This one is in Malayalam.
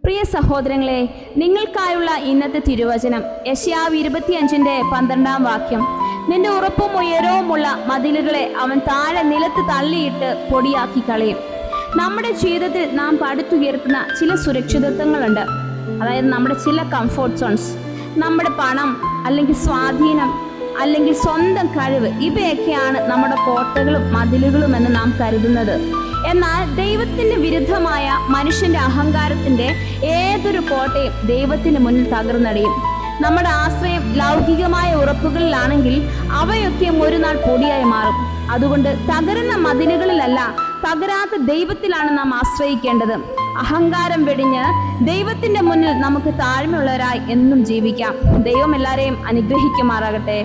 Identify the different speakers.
Speaker 1: പ്രിയ സഹോദരങ്ങളെ, നിങ്ങൾക്കായുള്ള ഇന്നത്തെ തിരുവചനം യെശയ്യാവ് 25:12 നിന്റെ ഉറപ്പും ഉയരവുമുള്ള മതിലുകളെ അവൻ താഴെ നിലത്ത് തള്ളിയിട്ട് പൊടിയാക്കി കളയും. നമ്മുടെ ജീവിതത്തിൽ നാം പടുത്തുയർത്തുന്ന ചില സുരക്ഷിതത്വങ്ങളുണ്ട്. അതായത് നമ്മുടെ ചില കംഫോർട്ട് സോൺസ്, നമ്മുടെ പണം അല്ലെങ്കിൽ സ്വാധീനം അല്ലെങ്കിൽ സ്വന്തം കഴിവ്, ഇവയൊക്കെയാണ് നമ്മുടെ കോട്ടകളും മതിലുകളും എന്ന് നാം കരുതുന്നത്. എന്നാൽ ദൈവത്തിന് വിരുദ്ധമായ മനുഷ്യന്റെ അഹങ്കാരത്തിന്റെ ഏതൊരു കോട്ടയും ദൈവത്തിന് മുന്നിൽ തകർന്നടിയും. നമ്മുടെ ആശ്രയം ലൗകികമായ ഉറപ്പുകളിലാണെങ്കിൽ അവയൊക്കെ ഒരു നാൾ പൊടിയായി മാറും. അതുകൊണ്ട് തകരുന്ന മതിലുകളിലല്ല, തകരാത്ത ദൈവത്തിലാണ് നാം ആശ്രയിക്കേണ്ടത്. അഹങ്കാരം വെടിഞ്ഞ് ദൈവത്തിന്റെ മുന്നിൽ നമുക്ക് താഴ്മയുള്ളവരായി എന്നും ജീവിക്കാം. ദൈവം എല്ലാവരെയും അനുഗ്രഹിക്കുമാറാകട്ടെ.